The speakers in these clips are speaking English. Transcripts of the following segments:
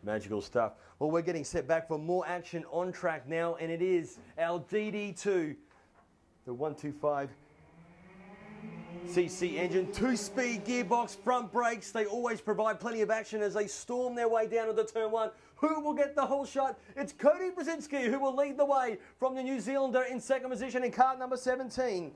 Magical stuff. Well, we're getting set back for more action on track now, and it is our DD2, the 125 cc engine, 2-speed gearbox, front brakes. They always provide plenty of action as they storm their way down into turn one. Who will get the whole shot? It's Cody Brzezinski who will lead the way from the New Zealander in second position in car number 17.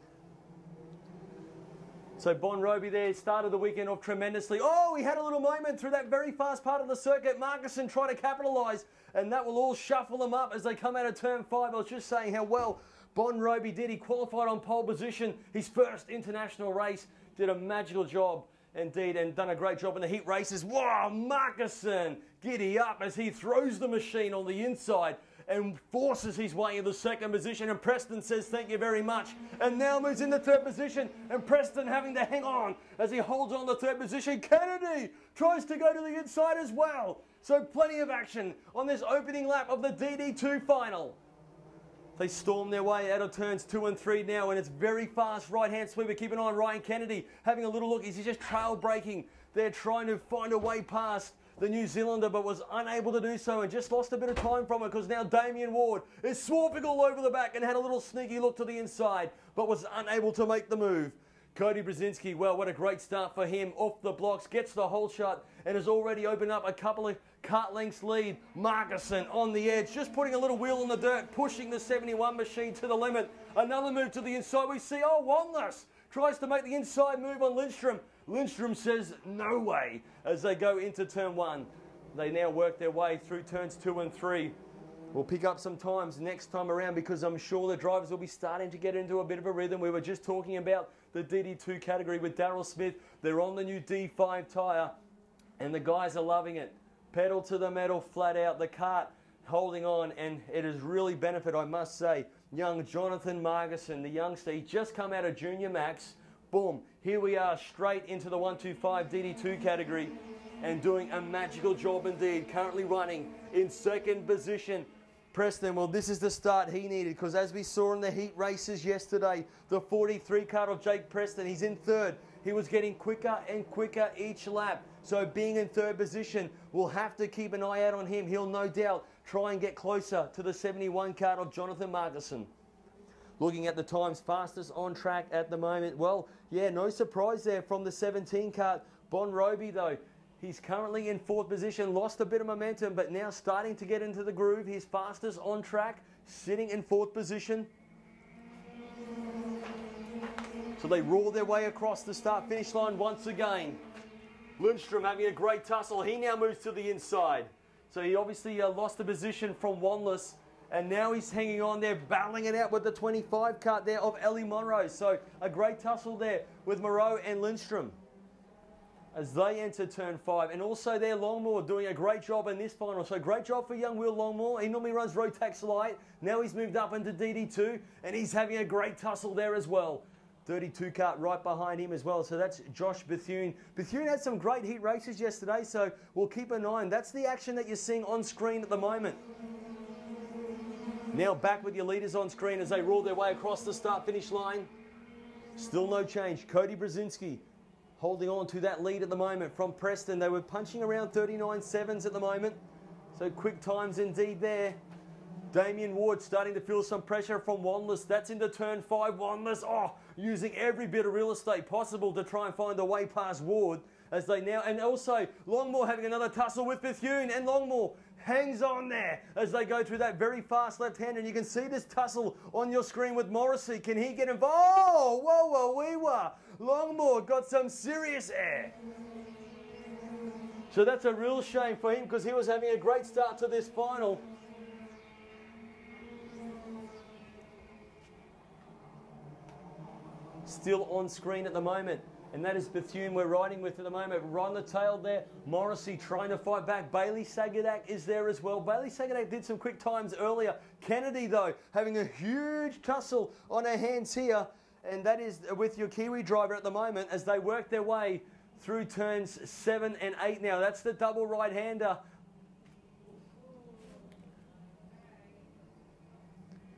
So Bon Roby there started the weekend off tremendously. Oh, he had a little moment through that very fast part of the circuit. Markussen tried to capitalise, and that will all shuffle them up as they come out of turn 5. I was just saying how well Bon Roby did. He qualified on pole position, his first international race. Did a magical job indeed, and done a great job in the heat races. Wow, Markussen giddy up as he throws the machine on the inside and forces his way into second position, and Preston says thank you very much, and now moves into third position, and Preston having to hang on as he holds on to third position. Kennedy tries to go to the inside as well. So plenty of action on this opening lap of the DD2 final. They storm their way out of turns 2 and 3 now, and it's very fast right-hand sweeper. Keep an eye on Ryan Kennedy having a little look. He's just trail braking. They're trying to find a way past the New Zealander, but was unable to do so and just lost a bit of time from it, because now Damien Ward is swarping all over the back and had a little sneaky look to the inside, but was unable to make the move. Cody Brzezinski, well, what a great start for him. Off the blocks, gets the hole shot, and has already opened up a couple of kart lengths lead. Markussen on the edge, just putting a little wheel in the dirt, pushing the 71 machine to the limit. Another move to the inside. We see, oh, Wanless tries to make the inside move on Lindstrom. Lindstrom says no way as they go into turn 1. They now work their way through turns 2 and 3. We'll pick up some times next time around, because I'm sure the drivers will be starting to get into a bit of a rhythm. We were just talking about the DD2 category with Daryl Smith. They're on the new D5 tyre, and the guys are loving it. Pedal to the metal, flat out. The kart holding on, and it has really benefited, I must say, young Jonathan Markussen, the youngster. He just come out of Junior Max. Boom, here we are straight into the 125 DD2 category, and doing a magical job indeed. Currently running in second position. Preston, well, this is the start he needed, because as we saw in the heat races yesterday, the 43 car of Jake Preston, he's in third. He was getting quicker and quicker each lap. So being in third position, we'll have to keep an eye out on him. He'll no doubt try and get closer to the 71 car of Jonathan Markussen. Looking at the times, fastest on track at the moment. Well, yeah, no surprise there from the 17 car. Bon Roby, though, he's currently in fourth position, lost a bit of momentum, but now starting to get into the groove. He's fastest on track, sitting in fourth position. So they roar their way across the start-finish line once again. Lindstrom having a great tussle. He now moves to the inside. So he obviously lost the position from Wanless, and now he's hanging on there, battling it out with the 25 car there of Ellie Monroe. So a great tussle there with Moreau and Lindstrom as they enter turn 5. And also there, Longmore doing a great job in this final. So great job for young Will Longmore. He normally runs Rotax Light. Now he's moved up into DD2, and he's having a great tussle there as well. 32 kart right behind him as well. So that's Josh Bethune. Bethune had some great heat races yesterday, so we'll keep an eye on. That's the action that you're seeing on screen at the moment. Now back with your leaders on screen as they roll their way across the start-finish line. Still no change. Cody Brzezinski holding on to that lead at the moment from Preston. They were punching around 39.7s at the moment. So quick times indeed there. Damien Ward starting to feel some pressure from Wanless. That's into turn 5. Wanless, using every bit of real estate possible to try and find a way past Ward as they now, and also Longmore having another tussle with Bethune, and Longmore hangs on there as they go through that very fast left-hander. And you can see this tussle on your screen with Morrissey. Can he get involved? Oh, whoa, whoa, wee, wah. Longmore got some serious air. So that's a real shame for him, because he was having a great start to this final. Still on screen at the moment, and that is Bethune we're riding with at the moment. Right on the tail there, Morrissey trying to fight back. Bailey Sagadak is there as well. Bailey Sagadak did some quick times earlier. Kennedy, though, having a huge tussle on her hands here, and that is with your Kiwi driver at the moment as they work their way through turns 7 and 8 now. That's the double right-hander.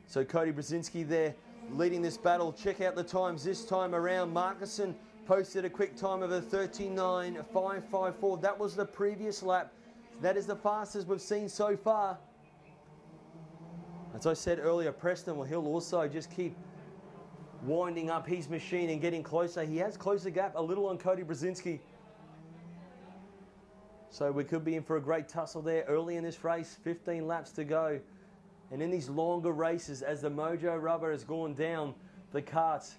So Cody Brzezinski there leading this battle. Check out the times this time around. Markussen posted a quick time of a 39.554. That was the previous lap. That is the fastest we've seen so far. As I said earlier, Preston, well, he'll also just keep winding up his machine and getting closer. He has closed the gap a little on Cody Brzezinski. So we could be in for a great tussle there early in this race. 15 laps to go. And in these longer races, as the mojo rubber has gone down, the karts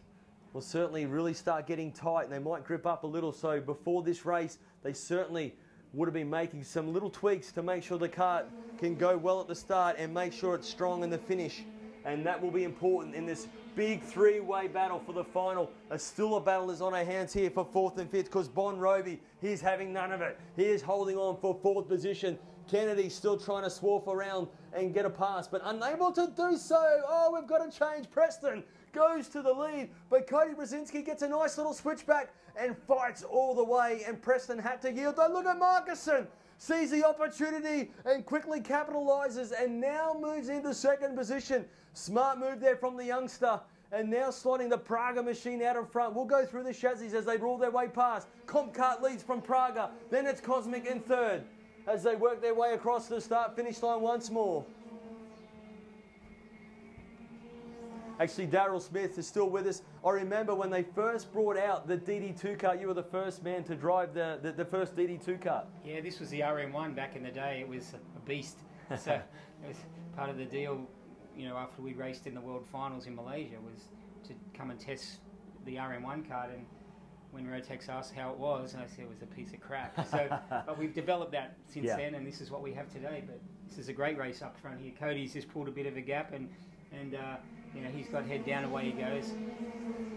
will certainly really start getting tight and they might grip up a little. So before this race, they certainly would have been making some little tweaks to make sure the kart can go well at the start and make sure it's strong in the finish. And that will be important in this big three-way battle for the final. Still a battle is on our hands here for 4th and 5th because Bon Roby, he's having none of it. He is holding on for 4th position. Kennedy still trying to swarf around and get a pass, but unable to do so. Oh, we've got to change. Preston goes to the lead, but Cody Brzezinski gets a nice little switchback and fights all the way, and Preston had to yield. Though look at Markussen, sees the opportunity and quickly capitalises and now moves into 2nd position. Smart move there from the youngster, and now slotting the Praga machine out in front. We'll go through the chassis as they roll their way past. Comp Kart leads from Praga, then it's Cosmic in 3rd as they work their way across the start-finish line once more. Actually, Daryl Smith is still with us. I remember when they first brought out the DD2 kart, you were the first man to drive the first DD2 kart. Yeah, this was the RM1 back in the day. It was a beast. So it was part of the deal, you know, after we raced in the World Finals in Malaysia, was to come and test the RM1 kart. And when Rotex asked how it was, I said it was a piece of crap. So, but we've developed that since then, and this is what we have today. But this is a great race up front here. Cody's just pulled a bit of a gap, and you know, he's got head down, away he goes.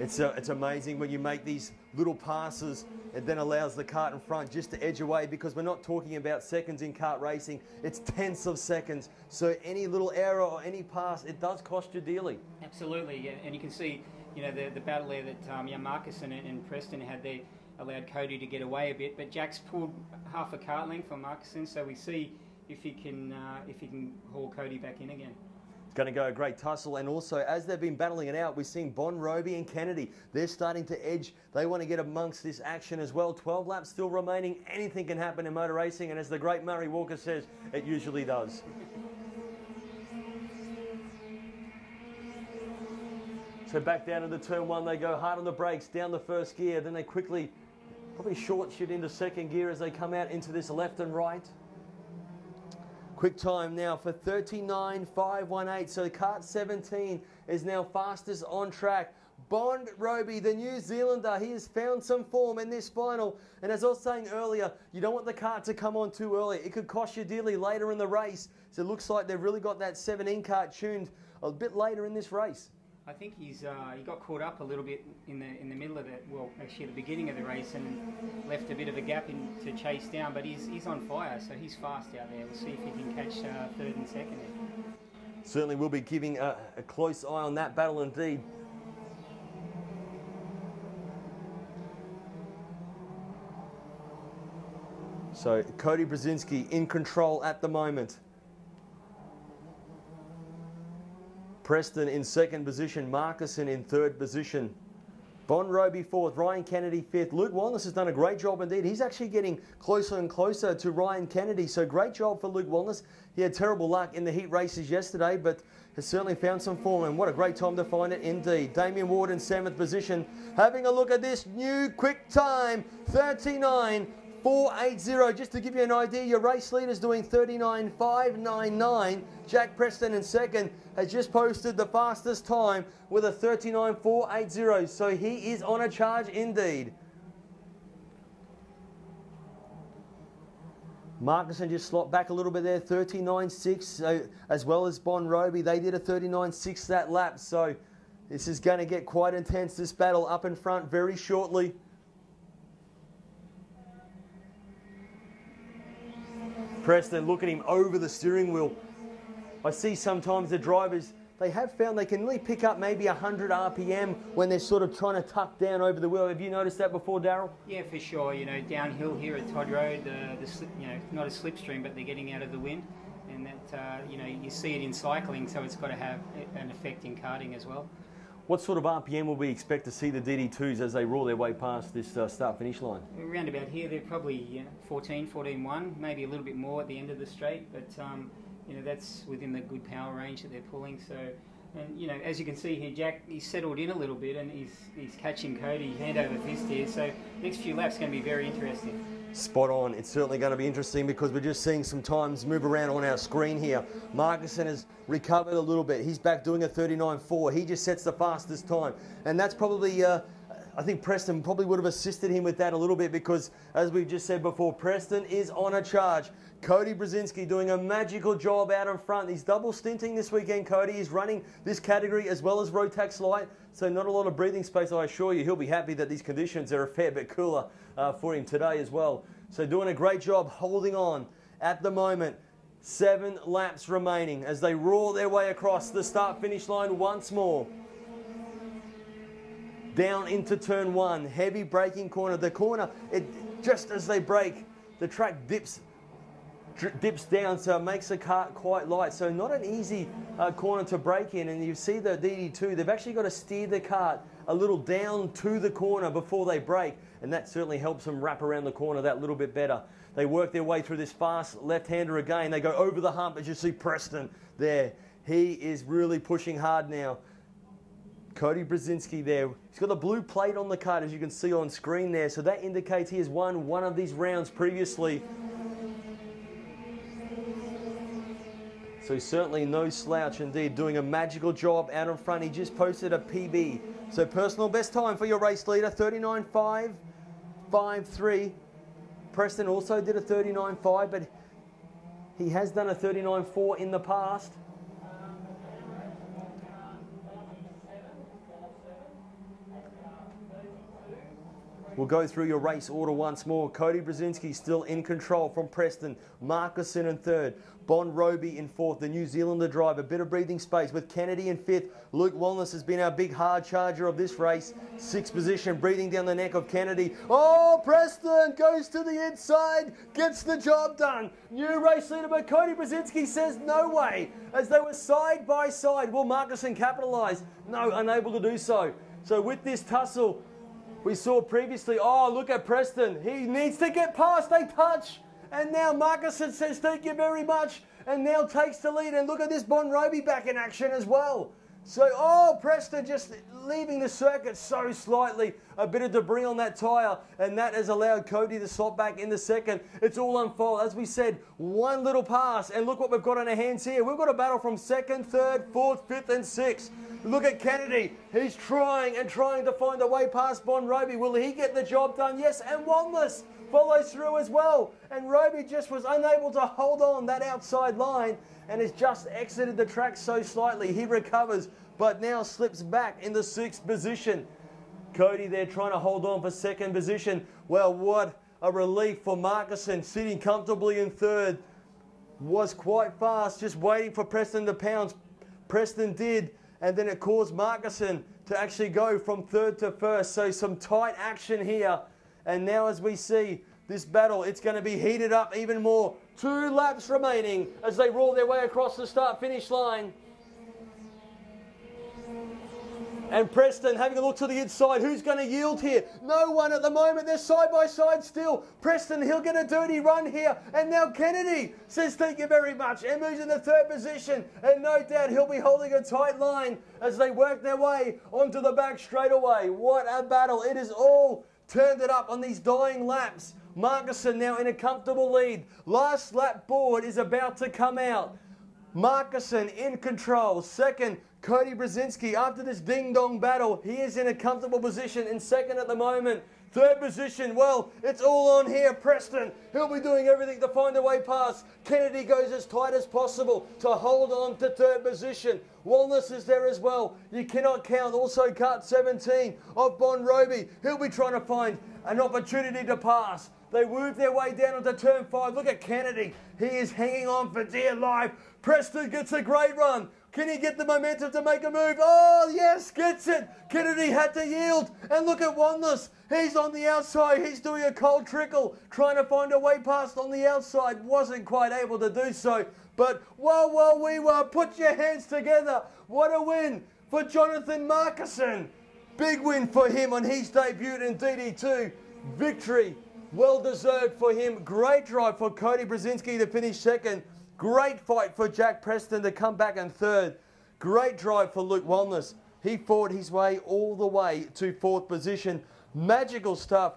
It's amazing when you make these little passes. It then allows the kart in front just to edge away, because we're not talking about seconds in kart racing. It's tenths of seconds. So any little error or any pass, it does cost you dearly. Absolutely, yeah. And you can see, you know, the battle there that Markussen and Preston had. They allowed Cody to get away a bit, but Jack's pulled half a kart length from Markussen, so we see if he can haul Cody back in again. Going to go a great tussle, and also as they've been battling it out, we're seeing Bon Roby and Kennedy. They're starting to edge. They want to get amongst this action as well. 12 laps still remaining. Anything can happen in motor racing, and as the great Murray Walker says, it usually does. So back down into turn 1, they go hard on the brakes, down the first gear, then they quickly probably short shoot into 2nd gear as they come out into this left and right. Quick time now for 39.518. So kart 17 is now fastest on track. Bon Roby, the New Zealander, he has found some form in this final. And as I was saying earlier, you don't want the kart to come on too early. It could cost you dearly later in the race. So it looks like they've really got that 17 kart tuned a bit later in this race. I think he got caught up a little bit in the middle of that. Well, actually at the beginning of the race, and left a bit of a gap to chase down. But he's on fire, so he's fast out there. We'll see if he can catch 3rd and 2nd. Certainly, we'll be giving a close eye on that battle indeed. So Cody Brzezinski in control at the moment. Preston in 2nd position, Markussen in 3rd position. Bon Roby 4th, Ryan Kennedy 5th. Luke Wellness has done a great job indeed. He's actually getting closer and closer to Ryan Kennedy, so great job for Luke Wellness. He had terrible luck in the heat races yesterday, but has certainly found some form, and what a great time to find it indeed. Damien Ward in 7th position. Having a look at this new quick time, 39.480. Just to give you an idea, your race leader's doing 39.599. Jack Preston in 2nd has just posted the fastest time with a 39.480. So he is on a charge indeed. Markussen just slot back a little bit there, 39.6, so, as well as Bon Roby. They did a 39.6 that lap, so this is going to get quite intense, this battle up in front very shortly. Preston, look at him over the steering wheel. I see sometimes the drivers, they have found they can really pick up maybe 100 RPM when they're sort of trying to tuck down over the wheel. Have you noticed that before, Daryl? Yeah, for sure. You know, downhill here at Todd Road, you know, not a slipstream, but they're getting out of the wind, and that you know, you see it in cycling, so it's got to have an effect in karting as well. What sort of RPM will we expect to see the DD2s as they roar their way past this start-finish line? Around about here, they're probably 14-1, maybe a little bit more at the end of the straight, but that's within the good power range that they're pulling. So, and as you can see here, Jack, he's settled in a little bit and he's catching Cody hand over fist here. So next few laps going to be very interesting. Spot on. It's certainly going to be interesting because we're just seeing some times move around on our screen here. Markussen has recovered a little bit. He's back doing a 39.4. He just sets the fastest time. And that's probably, I think Preston probably would have assisted him with that a little bit because, as we've just said before, Preston is on a charge. Cody Brzezinski doing a magical job out in front. He's double stinting this weekend, Cody. He's running this category as well as Rotax Light, so not a lot of breathing space, I assure you. He'll be happy that these conditions are a fair bit cooler for him today as well. So doing a great job holding on at the moment. 7 laps remaining as they roar their way across the start-finish line once more. Down into turn 1, heavy braking corner. The corner, just as they brake, the track dips down, so it makes the cart quite light. So not an easy corner to brake in. And you see the DD2, they've actually got to steer the cart a little down to the corner before they brake. And that certainly helps them wrap around the corner that little bit better. They work their way through this fast left-hander again. They go over the hump, as you see Preston there. He is really pushing hard now. Cody Brzezinski there. He's got a blue plate on the cart, as you can see on screen there. So that indicates he has won one of these rounds previously. So certainly no slouch indeed, doing a magical job out in front. He just posted a PB. So personal best time for your race leader, 39.553. Preston also did a 39.5, but he has done a 39.4 in the past. We'll go through your race order once more. Cody Brzezinski still in control from Preston. Markussen in 3rd. Bon Roby in 4th, the New Zealander driver. Bit of breathing space with Kennedy in 5th. Luke Wellness has been our big hard charger of this race. 6th position, breathing down the neck of Kennedy. Oh, Preston goes to the inside, gets the job done. New race leader, but Cody Brzezinski says no way. As they were side by side, will Markussen capitalise? No, unable to do so. So with this tussle, we saw previously, oh, look at Preston. He needs to get past, they touch. And now Markussen says, thank you very much. And now takes the lead. And look at this Bon Roby back in action as well. So, oh, Preston just leaving the circuit so slightly. A bit of debris on that tyre. And that has allowed Cody to slot back in the 2nd. It's all unfold. As we said, one little pass. And look what we've got on our hands here. We've got a battle from 2nd, 3rd, 4th, 5th and 6th. Look at Kennedy. He's trying to find a way past Bon Roby. Will he get the job done? Yes, and Wanless follows through as well. And Roby just was unable to hold on that outside line and has just exited the track so slightly. He recovers, but now slips back in the 6th position. Cody there trying to hold on for 2nd position. Well, what a relief for Markussen, sitting comfortably in 3rd. Was quite fast, just waiting for Preston to pounce. Preston did. And then it caused Markussen to actually go from 3rd to 1st. So some tight action here. And now as we see this battle, it's going to be heated up even more. 2 laps remaining as they roll their way across the start-finish line. And Preston having a look to the inside. Who's going to yield here? No one at the moment. They're side by side still. Preston, he'll get a dirty run here. And now Kennedy says thank you very much and moves in the 3rd position. And no doubt he'll be holding a tight line as they work their way onto the back straightaway. What a battle. It is all turned it up on these dying laps. Markussen now in a comfortable lead. Last lap board is about to come out. Markussen in control. 2nd, Cody Brzezinski. After this ding-dong battle, he is in a comfortable position in 2nd at the moment. 3rd position, well, it's all on here. Preston, he'll be doing everything to find a way past. Kennedy goes as tight as possible to hold on to 3rd position. Walness is there as well. You cannot count. Also cut 17 of Bon Roby. He'll be trying to find an opportunity to pass. They move their way down onto turn 5. Look at Kennedy. He is hanging on for dear life. Preston gets a great run. Can he get the momentum to make a move? Oh, yes, gets it. Kennedy had to yield. And look at Wanless. He's on the outside. He's doing a cold trickle, trying to find a way past on the outside. Wasn't quite able to do so. But, whoa, we were. Put your hands together. What a win for Jonathan Markison. Big win for him on his debut in DD2. Victory, well deserved for him. Great drive for Cody Brzezinski to finish second. Great fight for Jack Preston to come back in third. Great drive for Luke Wellness. He fought his way all the way to fourth position. Magical stuff